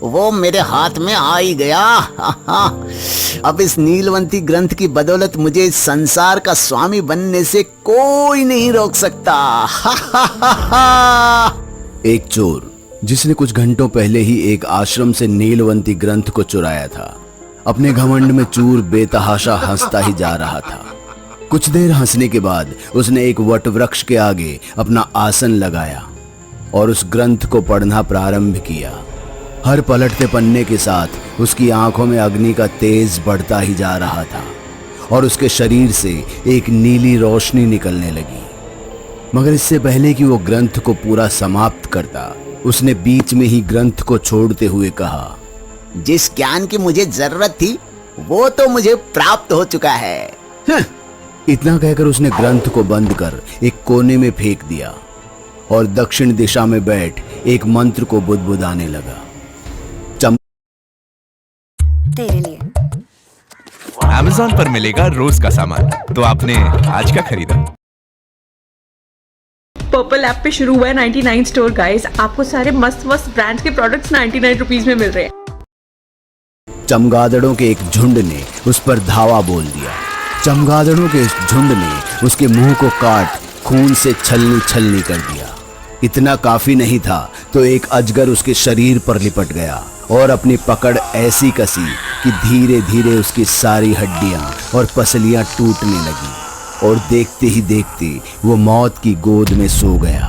वो मेरे हाथ में आ ही गया। अब इस नीलवंती ग्रंथ की बदौलत मुझे इस संसार का स्वामी बनने से कोई नहीं रोक सकता। एक चोर जिसने कुछ घंटों पहले ही एक आश्रम से नीलवंती ग्रंथ को चुराया था, अपने घमंड में चूर बेतहाशा हंसता ही जा रहा था। कुछ देर हंसने के बाद उसने एक वटवृक्ष के आगे अपना आसन लगाया और उस ग्रंथ को पढ़ना प्रारंभ किया। हर पलटते पन्ने के साथ उसकी आंखों में अग्नि का तेज बढ़ता ही जा रहा था और उसके शरीर से एक नीली रोशनी निकलने लगी। मगर इससे पहले कि वो ग्रंथ को पूरा समाप्त करता, उसने बीच में ही ग्रंथ को छोड़ते हुए कहा, जिस ज्ञान की मुझे जरूरत थी वो तो मुझे प्राप्त हो चुका है। इतना कहकर उसने ग्रंथ को बंद कर एक कोने में फेंक दिया और दक्षिण दिशा में बैठ एक मंत्र को बुदबुदाने लगा। तेरे लिए Amazon पर मिलेगा रोज का सामान, तो आपने आज क्या खरीदा? पर्पल ऐप पे शुरू हुआ है 99 स्टोर गाइस। आपको सारे मस्त मस्त ब्रांड्स के प्रोडक्ट्स 99 रुपीज में मिल रहे हैं। चमगादड़ों के एक झुंड ने उस पर धावा बोल दिया। चमगादड़ों के इस झुंड ने उसके मुंह को काट खून से छलनी छलनी कर दिया। इतना काफी नहीं था तो एक अजगर उसके शरीर पर लिपट गया और अपनी पकड़ ऐसी कसी कि धीरे धीरे उसकी सारी हड्डियां और पसलियां टूटने लगी और देखते ही देखते वो मौत की गोद में सो गया।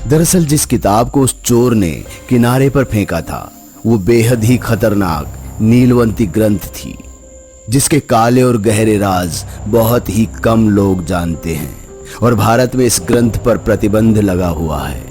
दरअसल जिस किताब को उस चोर ने किनारे पर फेंका था वो बेहद ही खतरनाक नीलवंती ग्रंथ थी, जिसके काले और गहरे राज बहुत ही कम लोग जानते हैं और भारत में इस ग्रंथ पर प्रतिबंध लगा हुआ है।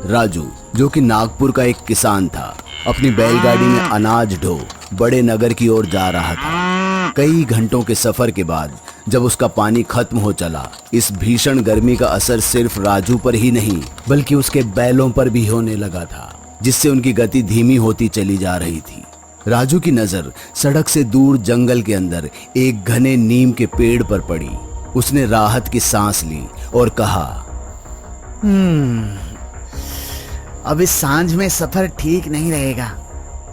राजू, जो कि नागपुर का एक किसान था, अपनी बैलगाड़ी में अनाज ढो बड़े नगर की ओर जा रहा था। कई घंटों के सफर के बाद जब उसका पानी खत्म हो चला, इस भीषण गर्मी का असर सिर्फ राजू पर ही नहीं बल्कि उसके बैलों पर भी होने लगा था, जिससे उनकी गति धीमी होती चली जा रही थी। राजू की नजर सड़क से दूर जंगल के अंदर एक घने नीम के पेड़ पर पड़ी। उसने राहत की सांस ली और कहा, अब इस सांझ में सफर ठीक नहीं रहेगा।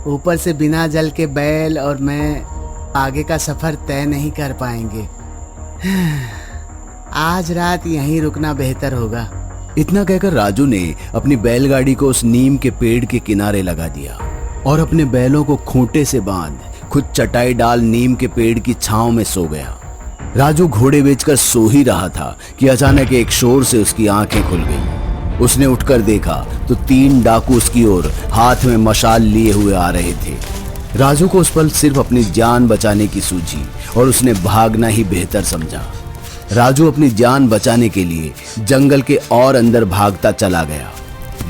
ऊपर से बिना जल के बैल और मैं आगे का सफर तय नहीं कर पाएंगे। आज रात यहीं रुकना बेहतर होगा। इतना कहकर राजू ने अपनी बैलगाड़ी को उस नीम के पेड़ के किनारे लगा दिया और अपने बैलों को खूंटे से बांध खुद चटाई डाल नीम के पेड़ की छांव में सो गया। राजू घोड़े बेचकर सो ही रहा था कि अचानक एक शोर से उसकी आंखें खुल गईं। उसने उठकर देखा तो 3 डाकू उसकी ओर हाथ में मशाल लिए हुए आ रहे थे। राजू को उस पल सिर्फ अपनी जान बचाने की सूझी और उसने भागना ही बेहतर समझा। राजू अपनी जान बचाने के लिए जंगल के और अंदर भागता चला गया।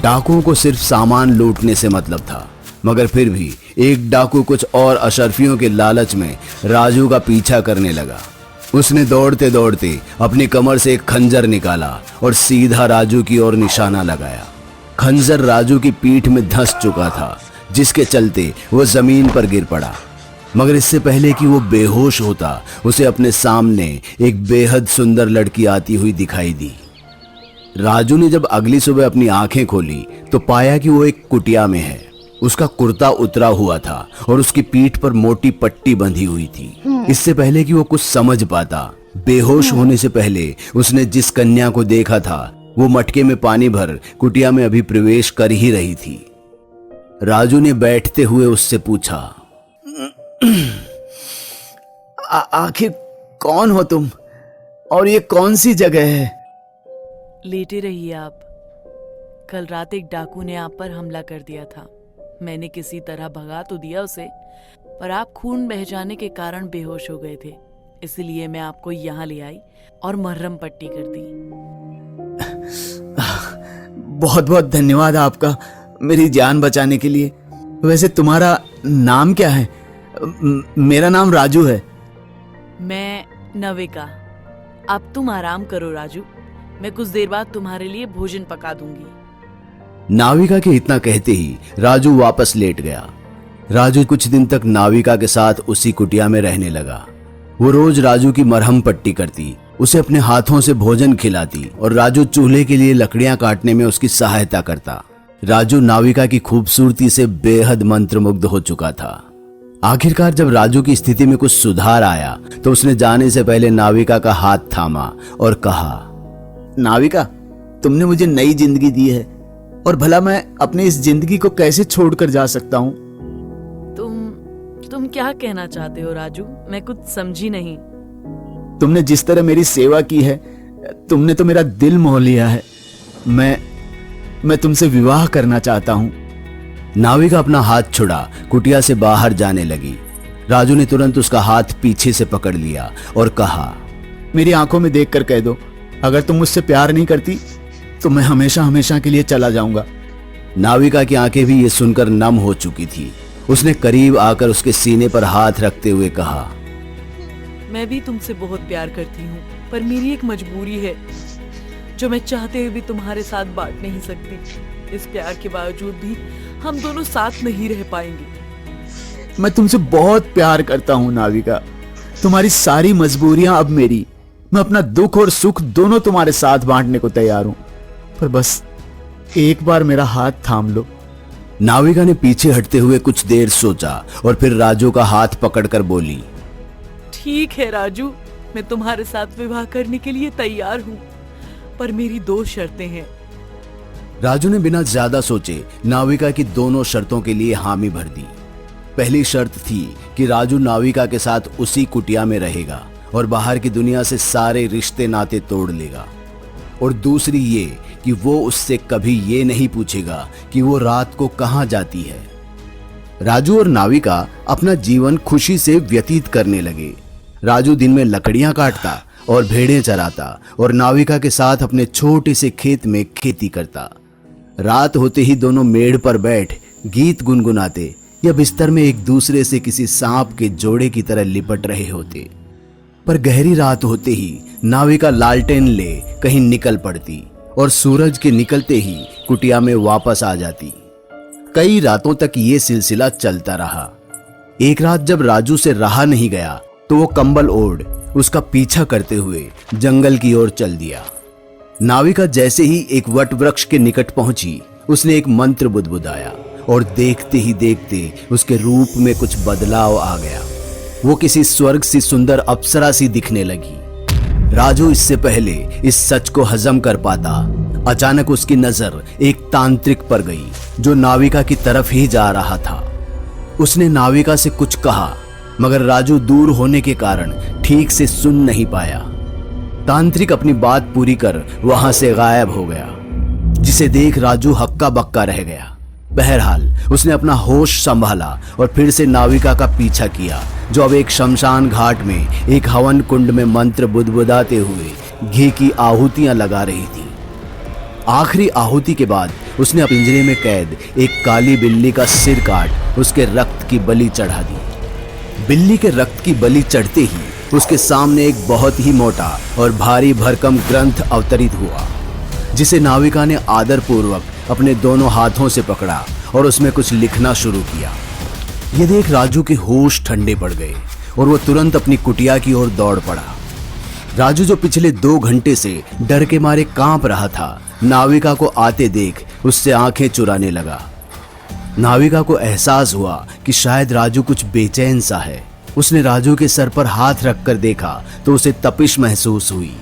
डाकुओं को सिर्फ सामान लूटने से मतलब था, मगर फिर भी एक डाकू कुछ और अशर्फियों के लालच में राजू का पीछा करने लगा। उसने दौड़ते दौड़ते अपनी कमर से एक खंजर निकाला और सीधा राजू की ओर निशाना लगाया। खंजर राजू की पीठ में धंस चुका था, जिसके चलते वो जमीन पर गिर पड़ा। मगर इससे पहले कि वो बेहोश होता, उसे अपने सामने एक बेहद सुंदर लड़की आती हुई दिखाई दी। राजू ने जब अगली सुबह अपनी आंखें खोली तो पाया कि वो एक कुटिया में है। उसका कुर्ता उतरा हुआ था और उसकी पीठ पर मोटी पट्टी बंधी हुई थी। इससे पहले कि वो कुछ समझ पाता, बेहोश होने से पहले उसने जिस कन्या को देखा था वो मटके में पानी भर कुटिया में अभी प्रवेश कर ही रही थी। राजू ने बैठते हुए उससे पूछा, आखिर कौन हो तुम और ये कौन सी जगह है? लेटे रहिए आप। कल रात एक डाकू ने आप पर हमला कर दिया था। मैंने किसी तरह भगा तो दिया उसे, पर आप खून बह जाने के कारण बेहोश हो गए थे। इसलिए मैं आपको यहाँ ले आई और मरहम पट्टी कर दी। बहुत बहुत धन्यवाद आपका मेरी जान बचाने के लिए। वैसे तुम्हारा नाम क्या है? मेरा नाम राजू है। मैं नविका। अब तुम आराम करो राजू, मैं कुछ देर बाद तुम्हारे लिए भोजन पका दूंगी। नाविका के इतना कहते ही राजू वापस लेट गया। राजू कुछ दिन तक नाविका के साथ उसी कुटिया में रहने लगा। वो रोज राजू की मरहम पट्टी करती, उसे अपने हाथों से भोजन खिलाती और राजू चूल्हे के लिए लकड़ियां काटने में उसकी सहायता करता। राजू नाविका की खूबसूरती से बेहद मंत्रमुग्ध हो चुका था। आखिरकार जब राजू की स्थिति में कुछ सुधार आया तो उसने जाने से पहले नाविका का हाथ थामा और कहा, नाविका, तुमने मुझे नई जिंदगी दी है और भला मैं अपनी इस जिंदगी को कैसे छोड़कर जा सकता हूँ? तुम क्या कहना चाहते हो राजू? मैं कुछ समझी नहीं। तुमने जिस तरह मेरी सेवा की है, तुमने तो मेरा दिल मोह लिया है। मैं तुमसे विवाह करना चाहता हूँ। नाविका अपना हाथ छुड़ा कुटिया से बाहर जाने लगी। राजू ने तुरंत उसका हाथ पीछे से पकड़ लिया और कहा, मेरी आंखों में देखकर कह दो, अगर तुम मुझसे प्यार नहीं करती तो मैं हमेशा हमेशा के लिए चला जाऊंगा। नाविका की आंखें भी ये सुनकर नम हो चुकी थी। उसने करीब आकर उसके सीने पर हाथ रखते हुए कहा, मैं भी तुमसे बहुत प्यार करती हूँ, पर मेरी एक मजबूरी है जो मैं चाहते हुए भी तुम्हारे साथ बांट नहीं सकती। इस प्यार के बावजूद भी हम दोनों साथ नहीं रह पाएंगे। मैं तुमसे बहुत प्यार करता हूँ नाविका। तुम्हारी सारी मजबूरियां अब मेरी। मैं अपना दुख और सुख दोनों तुम्हारे साथ बांटने को तैयार हूं, पर बस एक बार मेरा हाथ थाम लो। नाविका ने पीछे हटते हुए कुछ देर सोचा और फिर राजू का हाथ पकड़कर बोली, ठीक है राजू, मैं तुम्हारे साथ विवाह करने के लिए तैयार हूँ, पर मेरी 2 शर्तें हैं। राजू ने बिना ज्यादा सोचे नाविका की दोनों शर्तों के लिए हामी भर दी। पहली शर्त थी कि राजू नाविका के साथ उसी कुटिया में रहेगा और बाहर की दुनिया से सारे रिश्ते नाते तोड़ लेगा, और दूसरी ये कि वो उससे कभी ये नहीं पूछेगा कि वो रात को कहां जाती है। राजू और नाविका अपना जीवन खुशी से व्यतीत करने लगे। राजू दिन में लकड़ियां काटता और भेड़ें चराता और नाविका के साथ अपने छोटे से खेत में खेती करता। रात होते ही दोनों मेड़ पर बैठ गीत गुनगुनाते या बिस्तर में एक दूसरे से किसी सांप के जोड़े की तरह लिपट रहे होते। पर गहरी रात होते ही नाविका लालटेन ले कहीं निकल पड़ती और सूरज के निकलते ही कुटिया में वापस आ जाती। कई रातों तक ये सिलसिला चलता रहा। एक रात जब राजू से रहा नहीं गया तो वो कंबल ओढ़ उसका पीछा करते हुए जंगल की ओर चल दिया। नाविका जैसे ही एक वट वृक्ष के निकट पहुंची, उसने एक मंत्र बुदबुदाया और देखते ही देखते उसके रूप में कुछ बदलाव आ गया। वो किसी स्वर्ग सी सुंदर अप्सरा सी दिखने लगी। राजू इससे पहले इस सच को हजम कर पाता, अचानक उसकी नजर एक तांत्रिक पर गई जो नाविका की तरफ ही जा रहा था। उसने नाविका से कुछ कहा, मगर राजू दूर होने के कारण ठीक से सुन नहीं पाया। तांत्रिक अपनी बात पूरी कर वहां से गायब हो गया, जिसे देख राजू हक्का बक्का रह गया। बहरहाल उसने अपना होश संभाला और फिर से नाविका का पीछा किया, जो अब एक शमशान घाट में एक हवन कुंड में मंत्र बुदबुदाते हुए घी की आहुतियां लगा रही थी। आखिरी आहुति के बाद उसने पिंजरे में कैद एक काली बिल्ली का सिर काट उसके रक्त की बलि चढ़ा दी। बिल्ली के रक्त की बलि चढ़ते ही उसके सामने एक बहुत ही मोटा और भारी भरकम ग्रंथ अवतरित हुआ, जिसे नाविका ने आदरपूर्वक अपने दोनों हाथों से पकड़ा और उसमें कुछ लिखना शुरू किया। यह देख राजू के होश ठंडे पड़ गए और वो तुरंत अपनी कुटिया की ओर दौड़ पड़ा। राजू जो पिछले 2 घंटे से डर के मारे कांप रहा था, नाविका को आते देख उससे आंखें चुराने लगा। नाविका को एहसास हुआ कि शायद राजू कुछ बेचैन सा है। उसने राजू के सर पर हाथ रखकर देखा तो उसे तपिश महसूस हुई।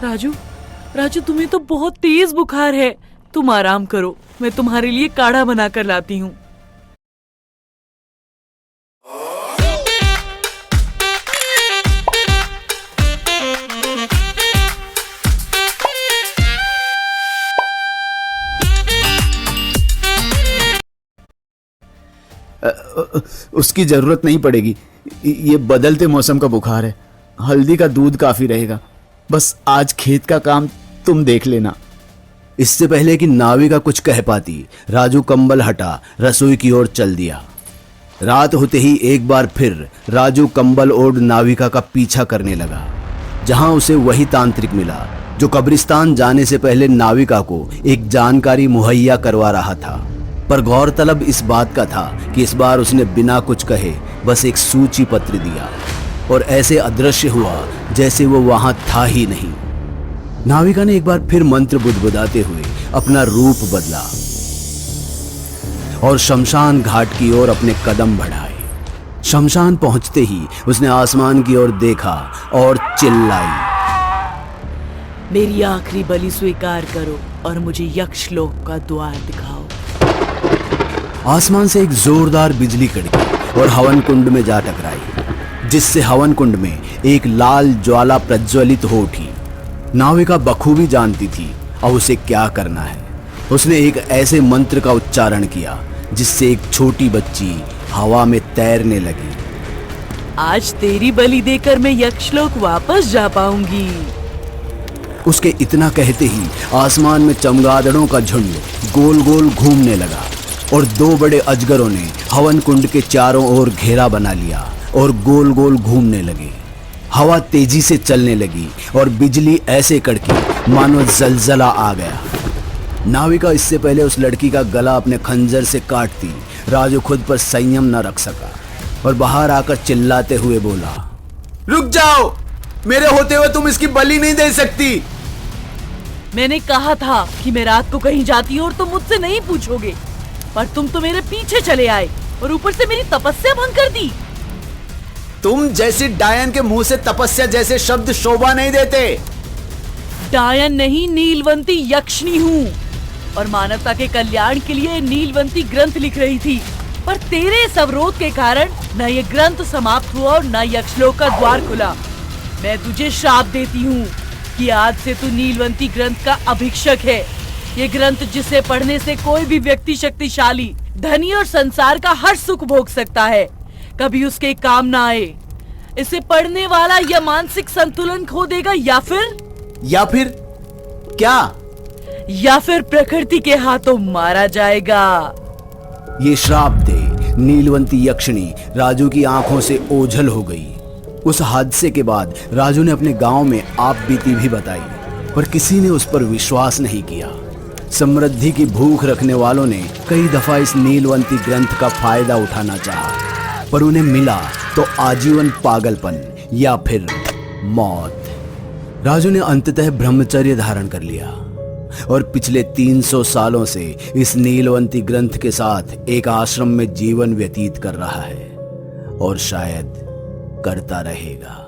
राजू तुम्हें तो बहुत तेज बुखार है, तुम आराम करो, मैं तुम्हारे लिए काढ़ा बनाकर लाती हूँ। उसकी जरूरत नहीं पड़ेगी, ये बदलते मौसम का बुखार है। हल्दी का दूध काफी रहेगा। बस आज खेत का काम तुम देख लेना। इससे पहले कि नाविका कुछ कह पाती, राजू कंबल हटा रसोई की ओर चल दिया। रात होते ही एक बार फिर राजू कंबल ओढ़ नाविका का पीछा करने लगा, जहां उसे वही तांत्रिक मिला जो कब्रिस्तान जाने से पहले नाविका को एक जानकारी मुहैया करवा रहा था। पर गौरतलब इस बात का था कि इस बार उसने बिना कुछ कहे बस एक सूची पत्र दिया और ऐसे अदृश्य हुआ जैसे वो वहां था ही नहीं। नाविका ने एक बार फिर मंत्र बुदबुदाते हुए अपना रूप बदला और शमशान घाट की ओर अपने कदम बढ़ाए। शमशान पहुंचते ही उसने आसमान की ओर देखा और चिल्लाई, मेरी आखिरी बलि स्वीकार करो और मुझे यक्षलोक का द्वार दिखाओ। आसमान से एक जोरदार बिजली कड़की और हवन कुंड में जा टकराई, जिससे हवन कुंड में एक लाल ज्वाला प्रज्वलित हो उठी। नाविका बखूबी जानती थी अब उसे क्या करना है। उसने एक ऐसे मंत्र का उच्चारण किया जिससे एक छोटी बच्ची हवा में तैरने लगी। आज तेरी बलि देकर मैं यक्षलोक वापस जा पाऊंगी। उसके इतना कहते ही आसमान में चमगादड़ों का झुंड गोल गोल घूमने लगा और दो बड़े अजगरों ने हवन कुंड के चारों ओर घेरा बना लिया और गोल गोल घूमने लगे। हवा तेजी से चलने लगी और बिजली ऐसे कड़की मानो जलजला आ गया। नाविका इससे पहले उस लड़की का गला अपने खंजर से काटती, राजू खुद पर संयम न रख सका और बाहर आकर चिल्लाते हुए बोला, रुक जाओ, मेरे होते हुए तुम इसकी बलि नहीं दे सकती। मैंने कहा था कि मैं रात को कहीं जाती हूँ और तुम मुझसे नहीं पूछोगे, पर तुम तो मेरे पीछे चले आए और ऊपर से मेरी तपस्या भंग कर दी। तुम जैसी डायन के मुंह से तपस्या जैसे शब्द शोभा नहीं देते। डायन नहीं, नीलवंती यक्षिणी हूँ और मानवता के कल्याण के लिए नीलवंती ग्रंथ लिख रही थी, पर तेरे इस अवरोध के कारण न ये ग्रंथ समाप्त हुआ और न यक्षलोक का द्वार खुला। मैं तुझे श्राप देती हूँ कि आज से तू नीलवंती ग्रंथ का अभिषेक है। ये ग्रंथ जिसे पढ़ने से कोई भी व्यक्ति शक्तिशाली, धनी और संसार का हर सुख भोग सकता है, कभी उसके काम ना आए। इसे पढ़ने वाला या मानसिक संतुलन खो देगा या फिर क्या? या फिर प्रकृति के हाथों मारा जाएगा। ये श्राप दे नीलवंती यक्षिणी राजू की आंखों से ओझल हो गई। उस हादसे के बाद राजू ने अपने गांव में आप बीती भी बताई, पर किसी ने उस पर विश्वास नहीं किया। समृद्धि की भूख रखने वालों ने कई दफा इस नीलवंती ग्रंथ का फायदा उठाना चाहा, पर उन्हें मिला तो आजीवन पागलपन या फिर मौत। राजू ने अंततः ब्रह्मचर्य धारण कर लिया और पिछले 300 सालों से इस नीलवंती ग्रंथ के साथ एक आश्रम में जीवन व्यतीत कर रहा है और शायद करता रहेगा।